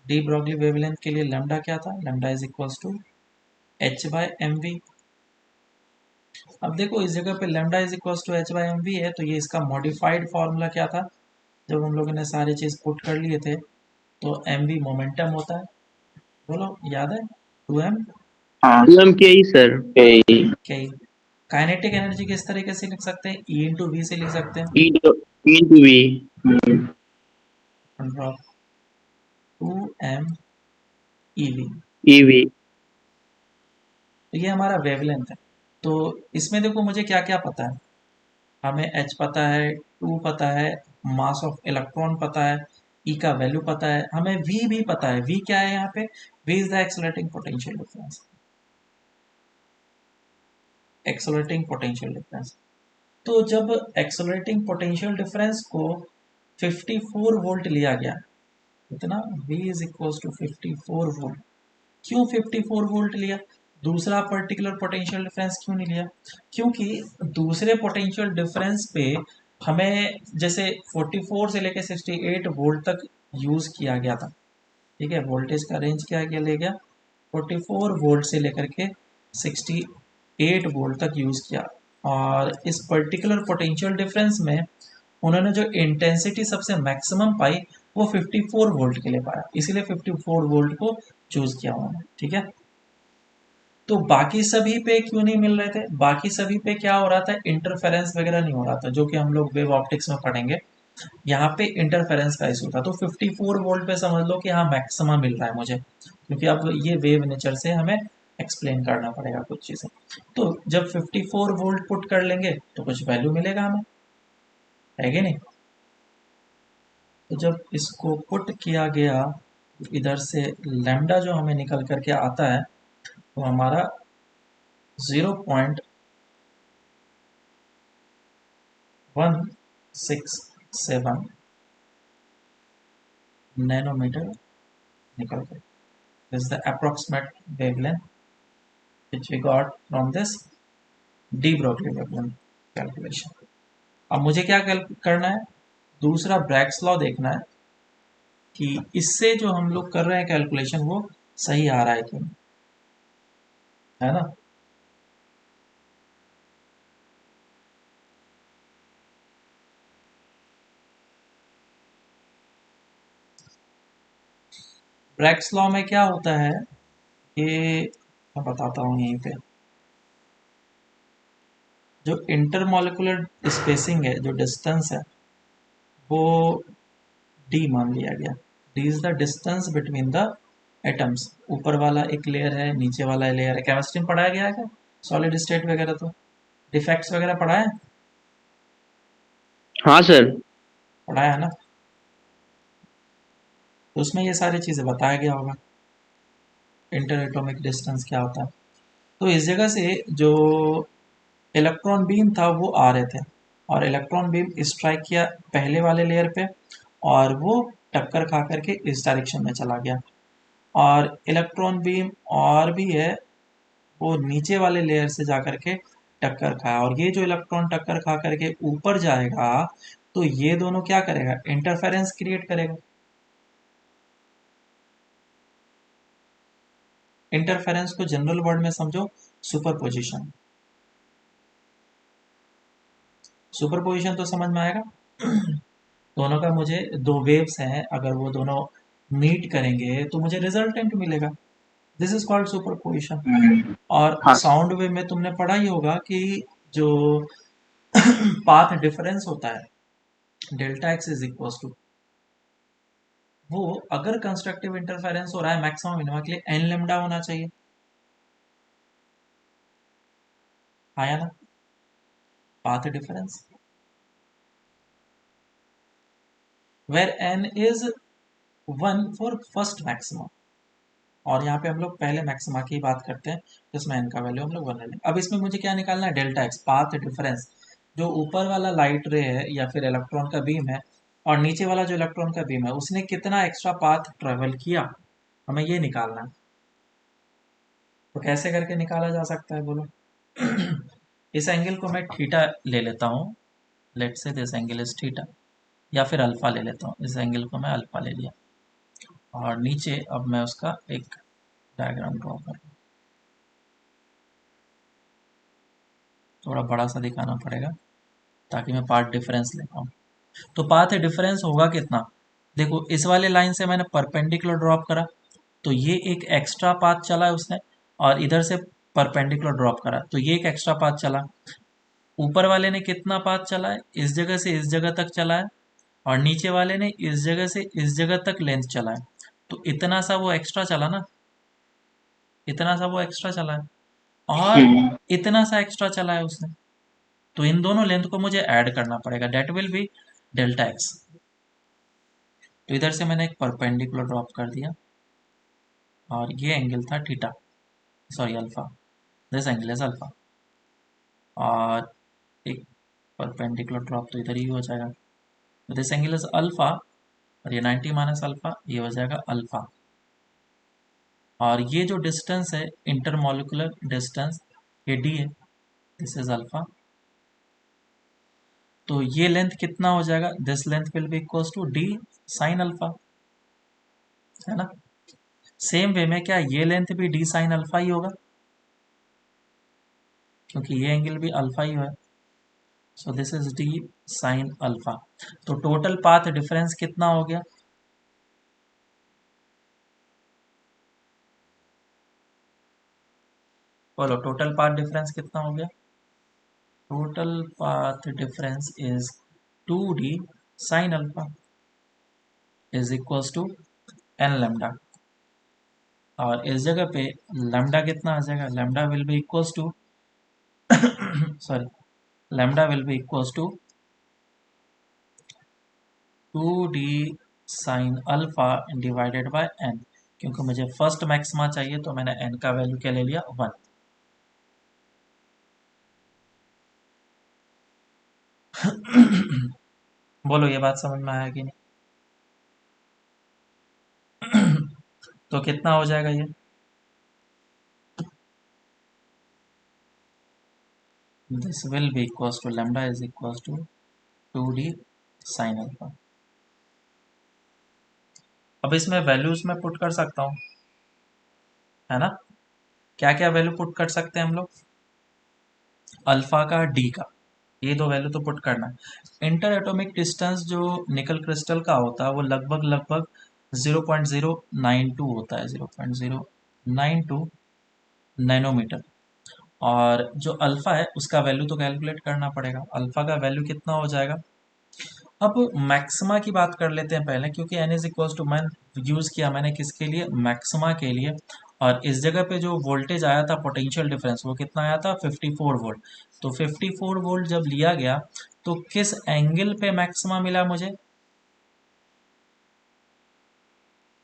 डी ब्रोगली वेवलेंथ के लिए लैम्डा क्या था? Lambda is equals to H by M V. अब देखो इस जगह पे lambda is equals to H by M V है, तो ये इसका मॉडिफाइड फॉर्मूला क्या था? जब हम लोगों ने सारे चीज पुट कर लिए थे, तो एम वी मोमेंटम होता है। बोलो याद है? 2m हाँ 2m ही सर। के। काइनेटिक एनर्जी किस तरीके से लिख सकते हैं? ई इंटू वी से लिख सकते हैं। E into V। Drop 2m E V. EV। तो ये हमारा वेवलेंथ है। तो इसमें देखो मुझे क्या क्या पता है। हमें h पता है, 2 पता है, मास ऑफ इलेक्ट्रॉन पता है, E का वैल्यू पता है, हमें V भी पता है। V क्या है यहाँ पे? V is the accelerating potential difference. Accelerating potential difference. तो जब एक्सेलरेटिंग पोटेंशियल डिफरेंस को 54 वोल्ट लिया गया, इतना V is equals to 54 volt. क्यों 54 वोल्ट लिया? दूसरा पर्टिकुलर पोटेंशियल डिफरेंस क्यों नहीं लिया? क्योंकि दूसरे पोटेंशियल डिफरेंस पे हमें जैसे 44 से लेकर 68 वोल्ट तक यूज किया गया था। ठीक है, वोल्टेज का रेंज क्या क्या ले गया? 44 वोल्ट से लेकर के 68 वोल्ट तक यूज किया। और इस पर्टिकुलर पोटेंशियल डिफरेंस में उन्होंने जो इंटेंसिटी सबसे मैक्सिमम पाई वो 54 वोल्ट के लिए पाया, इसीलिए 54 वोल्ट को चूज किया उन्होंने। ठीक है, तो बाकी सभी पे क्यों नहीं मिल रहे थे? बाकी सभी पे क्या हो रहा था? इंटरफेरेंस वगैरह नहीं हो रहा था, जो कि हम लोग वेव ऑप्टिक्स में पढ़ेंगे। यहाँ पे इंटरफेरेंस का इशू था। तो 54 वोल्ट पे समझ लो कि हाँ मैक्सिमम मिल रहा है मुझे, क्योंकि अब ये वेव नेचर से हमें एक्सप्लेन करना पड़ेगा कुछ चीज़ें। तो जब 54 वोल्ट पुट कर लेंगे तो कुछ वैल्यू मिलेगा हमें, है कि नहीं? तो जब इसको पुट किया गया, इधर से लैम्डा जो हमें निकल करके आता है वो हमारा 0.167 nanometer निकल गया। This is the approximate wavelength which we got from this de Broglie wavelength calculation. अब मुझे क्या करना है? दूसरा ब्रैग्स लॉ देखना है कि इससे जो हम लोग कर रहे हैं कैलकुलेशन वो सही आ रहा है कि नहीं, है ना? ब्रैग्स लॉ में क्या होता है, ये मैं बताता हूँ यहीं पे। जो इंटरमोलिकुलर स्पेसिंग है, जो डिस्टेंस है, वो d मान लिया गया। d is the distance between the atoms. ऊपर वाला एक लेयर है, नीचे वाला लेयर है। केमिस्ट्री में पढ़ाया गया है क्या? सॉलिड स्टेट वगैरह, तो डिफेक्ट्स वगैरह पढ़ा है? हाँ सर। पढ़ाया है ना? तो उसमें ये सारी चीज़ें बताया गया होगा, इंटर एटॉमिक डिस्टेंस क्या होता है। तो इस जगह से जो इलेक्ट्रॉन बीम था वो आ रहे थे, और इलेक्ट्रॉन बीम स्ट्राइक किया पहले वाले लेयर पे, और वो टक्कर खा करके इस डायरेक्शन में चला गया, और इलेक्ट्रॉन बीम और भी है, वो नीचे वाले लेयर से जा करके टक्कर खाया, और ये जो इलेक्ट्रॉन टक्कर खा करके ऊपर जाएगा तो ये दोनों क्या करेगा, इंटरफेरेंस क्रिएट करेगा। इंटरफेरेंस को जनरल वर्ड में समझो सुपरपोजिशन। सुपरपोजिशन तो समझ में आएगा। दोनों का मुझे दो वेव्स हैं, अगर वो दोनों मीट करेंगे तो मुझे रिजल्टेंट मिलेगा। This is called superposition. और हाँ साउंड वेव में तुमने पढ़ा ही होगा कि जो पाथ डिफरेंस होता है delta X is equal to, वो अगर कंस्ट्रक्टिव इंटरफेरेंस हो रहा है मैक्सिमम मिनिमम के लिए एन लेमडा होना चाहिए, आया ना, path difference, where N is 1 for first maximum. और यहाँ पे हम लोग पहले मैक्सिमा की बात करते हैं, जिसमें एन का वैल्यू हम लोग 1 ले लेंगे। अब इसमें मुझे क्या निकालना है, डेल्टा एक्स, पाथ डिफरेंस। जो ऊपर वाला लाइट रे है या फिर इलेक्ट्रॉन का बीम है, और नीचे वाला जो इलेक्ट्रॉन का बीम है, उसने कितना एक्स्ट्रा पाथ ट्रेवल किया, हमें ये निकालना है। तो कैसे करके निकाला जा सकता है बोलो। इस एंगल को मैं थीटा ले लेता हूँ, लेट से दिस एंगल इज थीटा, या फिर अल्फा ले लेता हूँ, इस एंगल को मैं अल्फा ले लिया। और नीचे अब मैं उसका एक डायग्राम ड्रॉ कर, थोड़ा बड़ा सा दिखाना पड़ेगा ताकि मैं पाथ डिफरेंस ले पाऊँ। तो पाथ डिफरेंस होगा कितना, देखो इस वाले लाइन से मैंने परपेंडिकुलर ड्रॉप करा, तो ये एक एक्स्ट्रा पाथ चला है उसने, और इधर से परपेंडिकुलर ड्रॉप करा तो ये एक एक्स्ट्रा पाथ चला। ऊपर वाले ने कितना पाथ चला है, इस जगह से इस जगह तक चला है, और नीचे वाले ने इस जगह से इस जगह तक लेंथ चला है, तो इतना सा वो एक्स्ट्रा चला ना, इतना सा वो एक्स्ट्रा चला है, और इतना सा एक्स्ट्रा चला है उसने, तो इन दोनों लेंथ को मुझे ऐड करना पड़ेगा, that will be delta X. तो इधर से मैंने एक परपेंडिकुलर ड्रॉप कर दिया, और ये एंगल था theta, sorry alpha, this angle is alpha, और एक परपेंडिकुलर ड्रॉप तो इधर ही हो जाएगा, तो दिस एंगल इज अल्फा, और ये 90 माइनस अल्फा, ये हो जाएगा अल्फा। और ये जो डिस्टेंस है इंटरमोलिकुलर डिस्टेंस, ये डी है, दिस इज अल्फा। तो ये लेंथ कितना हो जाएगा, this length will be equals to D sine alpha, है ना। सेम वे में क्या ये लेंथ भी डी साइन अल्फा ही होगा, क्योंकि ये एंगल भी अल्फा ही है, so this is D sine alpha. तो टोटल पाथ डिफरेंस कितना हो गया, बोलो टोटल पाथ डिफरेंस कितना हो गया, total path difference is 2d sine alpha is equals to N lambda, और इस जगह पे लेमडा कितना आ जाएगा, lambda will be equals to sorry, lambda will be equals to 2d sine alpha divided by N, क्योंकि मुझे फर्स्ट मैक्सिमा चाहिए तो मैंने एन का वैल्यू क्या ले लिया, 1। बोलो ये बात समझ में आया कि नहीं। तो कितना हो जाएगा ये, this will be equals to lambda is equals to 2d sine alpha. अब इसमें वैल्यूज में पुट कर सकता हूँ, है ना। क्या क्या वैल्यू पुट कर सकते हैं हम लोग, अल्फा का, डी का, ये दो वैल्यू तो पुट करना है। इंटर एटॉमिक डिस्टेंस जो निकल क्रिस्टल का होता है वो लगभग लगभग 0.092 होता है, 0.092 नैनोमीटर। और जो अल्फा है उसका वैल्यू तो कैलकुलेट करना पड़ेगा, अल्फा का वैल्यू कितना हो जाएगा। अब मैक्सिमा की बात कर लेते हैं पहले, क्योंकि एन इज इक्वल टू, मैन यूज किया मैंने किसके लिए, मैक्सिमा के लिए। और इस जगह पे जो वोल्टेज आया था पोटेंशियल डिफरेंस, वो कितना आया था, 54 वोल्ट। तो 54 वोल्ट जब लिया गया तो किस एंगल पे मैक्सिमा मिला मुझे,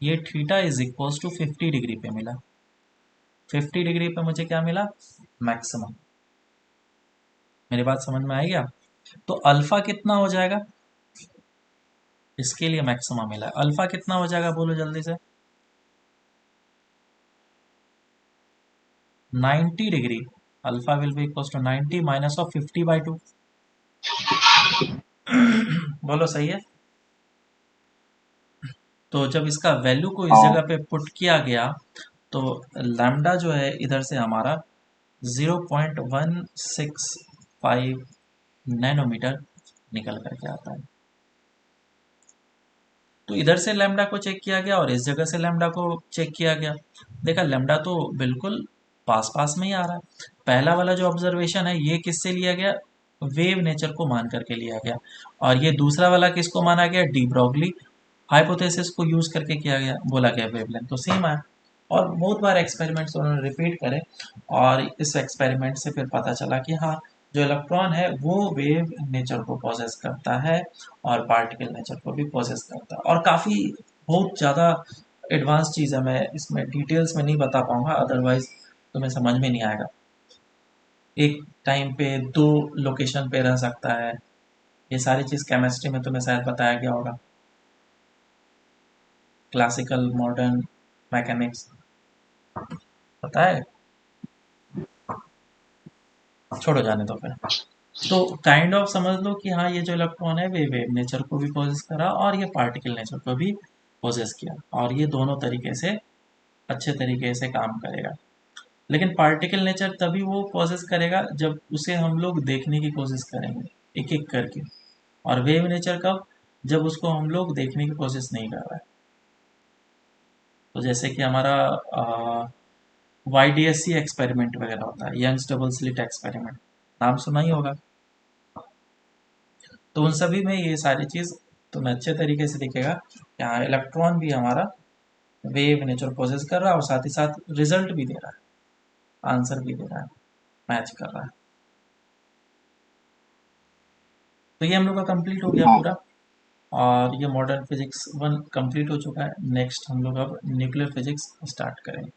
ये theta is equal to 50 degree पे मिला, 50 डिग्री पे मुझे क्या मिला, मैक्सिमा। मेरी बात समझ में आई क्या। तो अल्फा कितना हो जाएगा, इसके लिए मैक्सिमम मिला है। अल्फा कितना हो जाएगा बोलो जल्दी से। 90 degree. Alpha will be equal to 90 minus of 50/2। बोलो सही है। तो जब इसका वैल्यू को इस हाँ। जगह पे पुट किया गया तो लैम्डा जो है इधर से हमारा 0.165 नैनोमीटर निकल करके आता है। तो इधर से लैम्डा को चेक किया गया और इस जगह से लैम्डा को चेक किया गया। देखा लैम्डा तो बिल्कुल पास पास में ही आ रहा है। पहला वाला जो ऑब्जर्वेशन है ये किससे लिया गया, वेव नेचर को मान करके लिया गया। और ये दूसरा वाला किसको माना गया, डी ब्रॉगली हाइपोथेसिस को यूज करके किया गया, बोला गया वेवलेंथ तो सेम आया। और बहुत बार एक्सपेरिमेंट्स उन्होंने रिपीट करे और इस एक्सपेरिमेंट से फिर पता चला कि हाँ, जो इलेक्ट्रॉन है वो वेव नेचर को पॉसेस करता है और पार्टिकल नेचर को भी पॉसेस करता है। और काफ़ी बहुत ज़्यादा एडवांस चीज़ है, मैं इसमें डिटेल्स में नहीं बता पाऊंगा, अदरवाइज तुम्हें समझ में नहीं आएगा। एक टाइम पे दो लोकेशन पे रह सकता है, ये सारी चीज़ केमिस्ट्री में तुम्हें शायद बताया गया होगा, क्लासिकल मॉडर्न मैकेनिक्स पता है। छोड़ो जाने दो फिर। तो काइंड ऑफ समझ लो कि हाँ, ये जो इलेक्ट्रॉन है वे वेव नेचर को भी पोजेस करा और ये पार्टिकल नेचर को भी पोजेस किया, और ये दोनों तरीके से अच्छे तरीके से काम करेगा। लेकिन पार्टिकल नेचर तभी वो पोजेस करेगा जब उसे हम लोग देखने की कोशिश करेंगे एक एक करके। और वेव नेचर कब, जब उसको हम लोग देखने की कोशिश नहीं कर रहे हैं। तो जैसे कि हमारा YDSC एक्सपेरिमेंट वगैरह होता है, यंग्स डबल स्लिट एक्सपेरिमेंट, नाम सुना ही होगा। तो उन सभी में ये सारी चीज़ तुम्हें अच्छे तरीके से दिखेगा कि हाँ, इलेक्ट्रॉन भी हमारा वेव नेचर प्रोसेस कर रहा है और साथ ही साथ रिजल्ट भी दे रहा है, आंसर भी दे रहा है, मैच कर रहा है। तो ये हम लोग का कंप्लीट हो गया हाँ। पूरा। और ये मॉडर्न फिजिक्स 1 कंप्लीट हो चुका है। नेक्स्ट हम लोग अब न्यूक्लियर फिजिक्स स्टार्ट करेंगे।